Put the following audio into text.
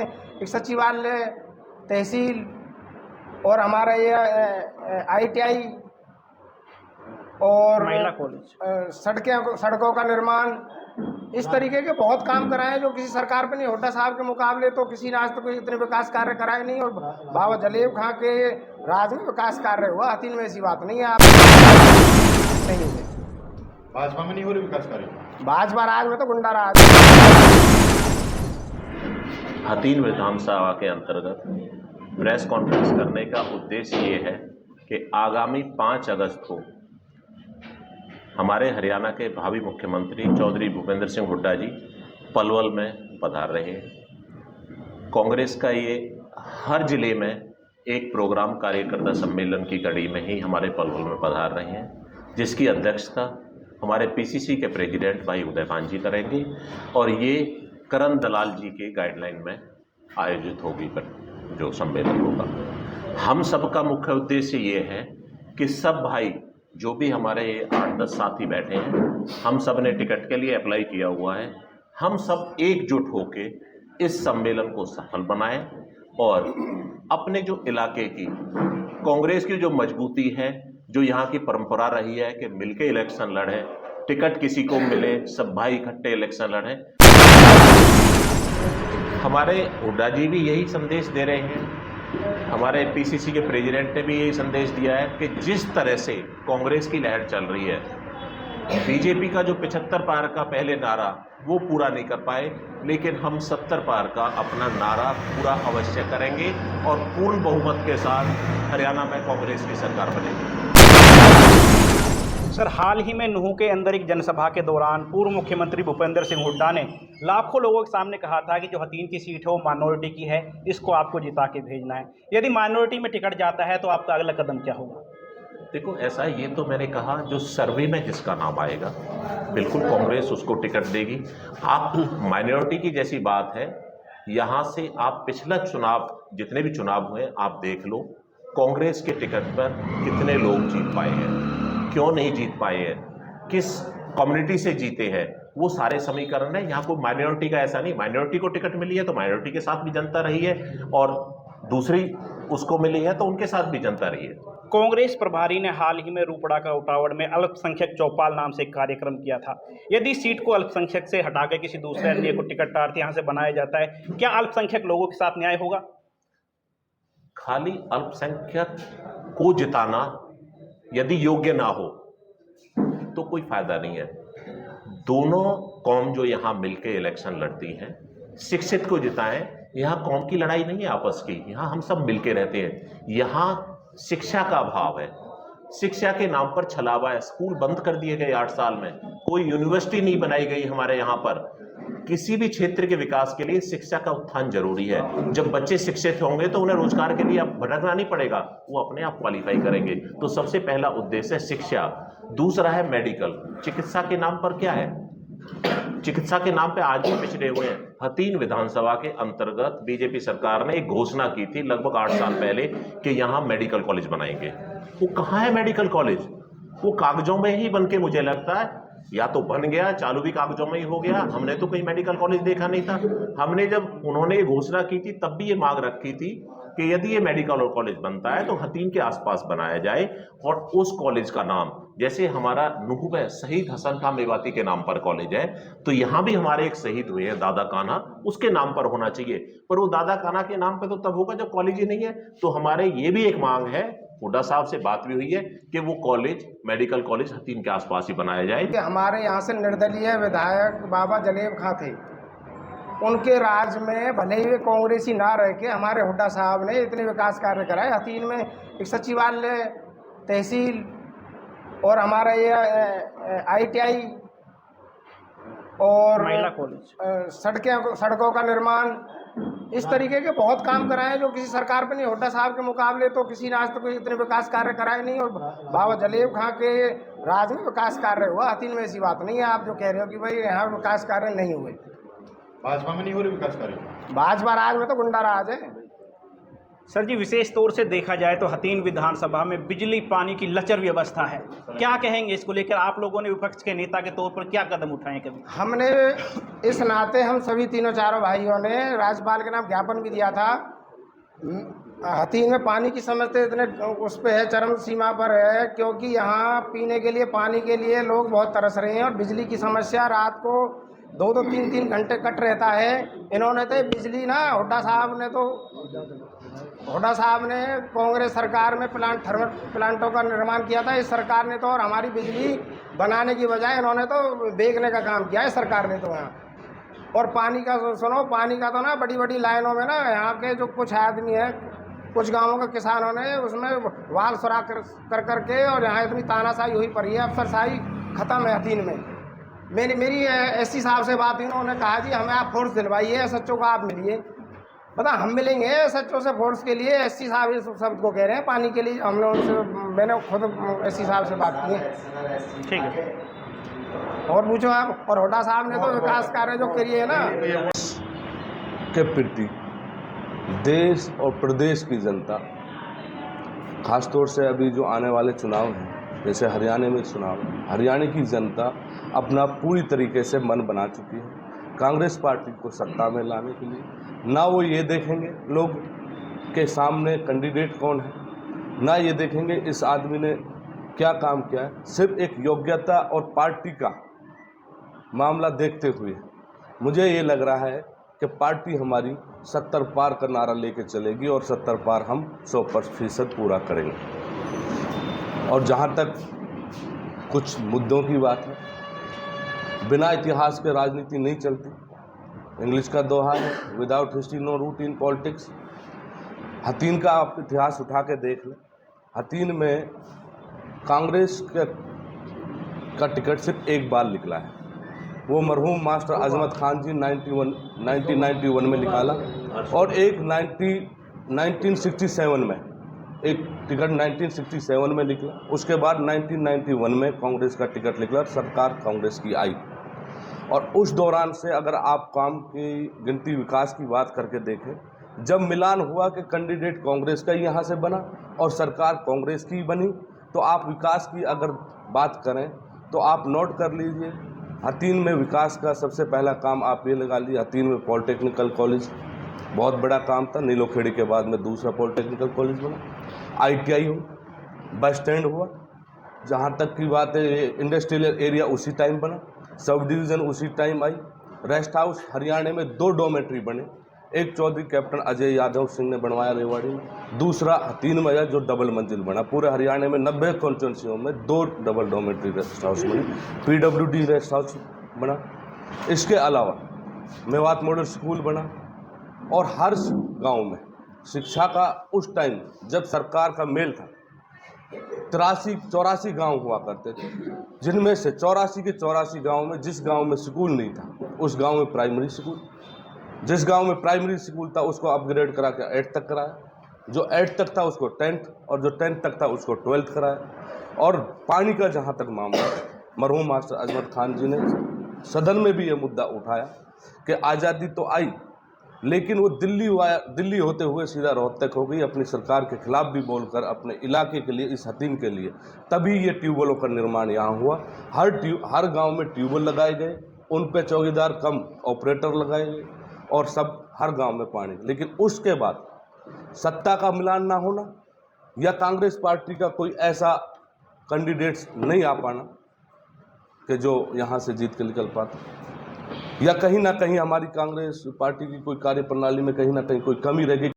एक सचिवालय, तहसील और हमारा ये ITI और महिला कॉलेज, सड़कों का निर्माण, इस तरीके के बहुत काम कराए जो किसी सरकार पे नहीं। हुड्डा साहब के मुकाबले तो किसी ने आज तक कोई इतने विकास कार्य कराए नहीं। और बाबा जलेब खां के राज में विकास कार्य हुआ, हतीन में ऐसी बात नहीं है। आप नहीं हुए, भाजपा में नहीं हो रही विकास कार्य, भाजपा राज में तो गुंडा राज। हतीन विधानसभा के अंतर्गत प्रेस कॉन्फ्रेंस करने का उद्देश्य ये है कि आगामी 5 अगस्त को हमारे हरियाणा के भावी मुख्यमंत्री चौधरी भूपेंद्र सिंह हुड्डा जी पलवल में पधार रहे हैं। कांग्रेस का ये हर जिले में एक प्रोग्राम कार्यकर्ता सम्मेलन की कड़ी में ही हमारे पलवल में पधार रहे हैं, जिसकी अध्यक्षता हमारे PCC के प्रेसिडेंट भाई उदयपान जी करेंगे और ये करण दलाल जी के गाइडलाइन में आयोजित होगी जो सम्मेलन होगा। हम सबका मुख्य उद्देश्य ये है कि सब भाई जो भी हमारे 8-10 साथी बैठे हैं, हम सब ने टिकट के लिए अप्लाई किया हुआ है। हम सब एकजुट होके इस सम्मेलन को सफल बनाएं और अपने जो इलाके की कांग्रेस की जो मजबूती है, जो यहाँ की परंपरा रही है कि मिलके इलेक्शन लड़ें, टिकट किसी को मिले, सब भाई इकट्ठे इलेक्शन लड़ें। हमारे हुड्डा जी भी यही संदेश दे रहे हैं, हमारे PCC के प्रेसिडेंट ने भी यही संदेश दिया है कि जिस तरह से कांग्रेस की लहर चल रही है, बीजेपी का जो 75 पार का पहले नारा वो पूरा नहीं कर पाए, लेकिन हम 70 पार का अपना नारा पूरा अवश्य करेंगे और पूर्ण बहुमत के साथ हरियाणा में कांग्रेस की सरकार बनेगी। सर, हाल ही में नूहू के अंदर एक जनसभा के दौरान पूर्व मुख्यमंत्री भूपेंद्र सिंह हुड्डा ने लाखों लोगों के सामने कहा था कि जो हतीन की सीट है वो माइनॉरिटी की है, इसको आपको जिता के भेजना है। यदि माइनॉरिटी में टिकट जाता है तो आपका अगला कदम क्या होगा? देखो, ऐसा ये तो मैंने कहा जो सर्वे में जिसका नाम आएगा बिल्कुल कांग्रेस उसको टिकट देगी। आप माइनॉरिटी की जैसी बात है, यहाँ से आप पिछला चुनाव जितने भी चुनाव हुए आप देख लो, कांग्रेस के टिकट पर कितने लोग जीत पाए हैं, क्यों नहीं जीत पाए हैं, किस कम्युनिटी से जीते हैं, वो सारे समीकरण है। यहाँ को माइनॉरिटी का ऐसा नहीं, माइनॉरिटी को टिकट मिली है तो माइनॉरिटी के साथ भी जनता रही है और दूसरी उसको मिली है तो उनके साथ भी जनता रही है। कांग्रेस प्रभारी ने हाल ही में रूपड़ा का उटावड़ में अल्पसंख्यक चौपाल नाम से एक कार्यक्रम किया था। यदि सीट को अल्पसंख्यक से हटाकर किसी दूसरे अन्य को टिकट प्रार्थी यहाँ से बनाया जाता है, क्या अल्पसंख्यक लोगों के साथ न्याय होगा? खाली अल्पसंख्यक को जिताना यदि योग्य ना हो तो कोई फायदा नहीं है। दोनों कौम जो यहाँ मिलकर इलेक्शन लड़ती हैं, शिक्षित को जिताएं। यहाँ कौम की लड़ाई नहीं है आपस की, यहाँ हम सब मिलके रहते हैं। यहाँ शिक्षा का अभाव है, शिक्षा के नाम पर छलावा है। स्कूल बंद कर दिए गए 8 साल में, कोई यूनिवर्सिटी नहीं बनाई गई हमारे यहाँ पर। किसी भी क्षेत्र के विकास के लिए शिक्षा का उत्थान जरूरी है। जब बच्चे शिक्षित होंगे तो उन्हें रोजगार के लिए अब भटकना नहीं पड़ेगा, वो अपने आप क्वालिफाई करेंगे। तो सबसे पहला उद्देश्य है शिक्षा। दूसरा है मेडिकल। चिकित्सा के नाम पर क्या है, चिकित्सा के नाम पे आज भी पिछड़े हुए हैं। हतीन विधानसभा के अंतर्गत बीजेपी सरकार ने एक घोषणा की थी लगभग 8 साल पहले कि यहाँ मेडिकल कॉलेज बनाएंगे। वो कहाँ है मेडिकल कॉलेज? वो कागजों में ही बन के मुझे लगता है, या तो बन गया, चालू भी कागजों में ही हो गया। हमने तो कहीं मेडिकल कॉलेज देखा नहीं था। हमने जब उन्होंने ये घोषणा की थी तब भी ये मांग रखी थी कि यदि ये मेडिकल कॉलेज बनता है तो हतीन के आसपास बनाया जाए और उस कॉलेज का नाम, जैसे हमारा नूहू में शहीद हसन खां मेवाती के नाम पर कॉलेज है, तो यहाँ भी हमारे एक शहीद हुए हैं दादा कान्हा, उसके नाम पर होना चाहिए। पर वो दादा कान्हा के नाम पर तो तब होगा जब कॉलेज ही नहीं है। तो हमारे ये भी एक मांग है, हुड्डा साहब से बात भी हुई है कि वो कॉलेज, मेडिकल कॉलेज हतीन के आसपास ही बनाया जाए। हमारे यहाँ से निर्दलीय विधायक बाबा जलेब खां थे, उनके राज में भले ही वे कांग्रेसी ना रह के हमारे हुड्डा साहब ने इतने विकास कार्य कराए। हतीन में एक सचिवालय, तहसील और हमारा ये ITI और महिला कॉलेज, सड़कों का निर्माण, इस तरीके के बहुत काम कराए जो किसी सरकार पे नहीं। हुड्डा साहब के मुकाबले तो किसी ने आज तक कोई इतने विकास कार्य कराए नहीं। और बाबा जलेब खां के राज में विकास कार्य हुआ, हतीन में ऐसी बात नहीं है। आप जो कह रहे हो कि भाई यहाँ विकास कार्य नहीं हुए, भाजपा में नहीं हो रही विकास कार्य, भाजपा राज में तो गुंडा राज है। सर जी, विशेष तौर से देखा जाए तो हथीन विधानसभा में बिजली पानी की लचर व्यवस्था है, क्या कहेंगे इसको लेकर? आप लोगों ने विपक्ष के नेता के तौर पर क्या कदम उठाए कभी? हमने इस नाते हम सभी तीनों चारों भाइयों ने राज्यपाल के नाम ज्ञापन भी दिया था। हथीन में पानी की समस्या इतने उस पे है, चरम सीमा पर है, क्योंकि यहाँ पीने के लिए पानी के लिए लोग बहुत तरस रहे हैं और बिजली की समस्या रात को 2-2 3-3 घंटे कट रहता है। इन्होंने तो बिजली ना हुड्डा साहब ने कांग्रेस सरकार में थर्मल प्लांटों का निर्माण किया था। इस सरकार ने तो और हमारी बिजली बनाने की बजाय इन्होंने तो बेचने का काम किया है सरकार ने तो यहाँ। और पानी का सुनो, पानी का तो ना बड़ी बड़ी लाइनों में ना यहाँ के जो कुछ आदमी हैं, कुछ गांवों के किसानों ने उसमें वाल सुराख कर करके और यहाँ इतनी तानाशाही हुई पड़ी है, अफसरशाही खत्म है हथीन में। मेरी एससी साहब से बात हुई, उन्होंने कहा जी हमें आप फोर्स दिलवाइए, एसएचओ को आप मिलिए। पता हम मिलेंगे एसएचओ से फोर्स के लिए, एससी साहब इस शब्द को कह रहे हैं पानी के लिए। हम लोग मैंने खुद एससी साहब से बात की है। ठीक है, और पूछो आप। और हुड्डा साहब ने तो विकास कार्य जो करिए है ना के प्रति देश और प्रदेश की जनता, खासतौर से अभी जो आने वाले चुनाव हैं, जैसे हरियाणा में चुनाव, हरियाणा की जनता अपना पूरी तरीके से मन बना चुकी है कांग्रेस पार्टी को सत्ता में लाने के लिए। ना वो ये देखेंगे लोग के सामने कैंडिडेट कौन है, ना ये देखेंगे इस आदमी ने क्या काम किया है, सिर्फ एक योग्यता और पार्टी का मामला देखते हुए मुझे ये लग रहा है कि पार्टी हमारी 70 पार का नारा लेके चलेगी और 70 पार हम 100% पूरा करेंगे। और जहाँ तक कुछ मुद्दों की बात है, बिना इतिहास के राजनीति नहीं चलती। इंग्लिश का दोहा है, without history no root in politics. हथीन का आप इतिहास उठा के देख लें। हथीन में कांग्रेस का टिकट सिर्फ एक बार निकला है, वो मरहूम मास्टर अजमत खान जी 1991 में निकाला, और एक 1967 में एक टिकट 1967 में निकला। उसके बाद 1991 में कांग्रेस का टिकट निकला, सरकार कांग्रेस की आई। और उस दौरान से अगर आप काम की गिनती विकास की बात करके देखें, जब मिलान हुआ कि कैंडिडेट कांग्रेस का यहाँ से बना और सरकार कांग्रेस की बनी, तो आप विकास की अगर बात करें तो आप नोट कर लीजिए, हथीन में विकास का सबसे पहला काम आप ये लगा लीजिए, हथीन में पॉलिटेक्निकल कॉलेज बहुत बड़ा काम था, नीलोखेड़ी के बाद में दूसरा पॉलिटेक्निकल कॉलेज बना, ITI हो, बस स्टैंड हुआ, जहाँ तक की बात है इंडस्ट्रियल एरिया उसी टाइम बना, सब डिवीज़न उसी time I, rest house Haryana में 2 डॉर्मेट्री बने, एक चौधरी कैप्टन अजय यादव सिंह ने बनवाया रेवाड़ी में, दूसरा हथीन में है जो डबल मंजिल बना। पूरे हरियाणा में 90 कॉन्स्टिट्यूंसियों में 2 डबल डॉर्मेट्री रेस्ट हाउस बने, PWD रेस्ट हाउस बना। इसके अलावा मेवात मॉडल स्कूल बना, और हर गांव में शिक्षा का उस टाइम जब सरकार का मेल था 83-84 गांव हुआ करते थे, जिनमें से 84 के 84 गांव में जिस गांव में स्कूल नहीं था उस गांव में प्राइमरी स्कूल, जिस गांव में प्राइमरी स्कूल था उसको अपग्रेड करा के 8 तक कराया, जो 8 तक था उसको 10th, और जो 10th तक था उसको 12th कराया। और पानी का जहां तक मामला, मरहूम मास्टर अजमत खान जी ने सदन में भी ये मुद्दा उठाया कि आज़ादी तो आई, लेकिन वो दिल्ली होते हुए सीधा रोहतक हो गई, अपनी सरकार के खिलाफ भी बोलकर अपने इलाके के लिए, इस हथीन के लिए। तभी ये ट्यूबवेलों का निर्माण यहाँ हुआ। हर गांव में ट्यूबवेल लगाए गए, उन पे चौकीदार कम ऑपरेटर लगाए गए, और सब हर गांव में पानी। लेकिन उसके बाद सत्ता का मिलान ना होना, या कांग्रेस पार्टी का कोई ऐसा कैंडिडेट्स नहीं आ पाना कि जो यहाँ से जीत के निकल पाता, या कहीं ना कहीं हमारी कांग्रेस पार्टी की कोई कार्यप्रणाली में कहीं ना कहीं कोई कमी रह गई।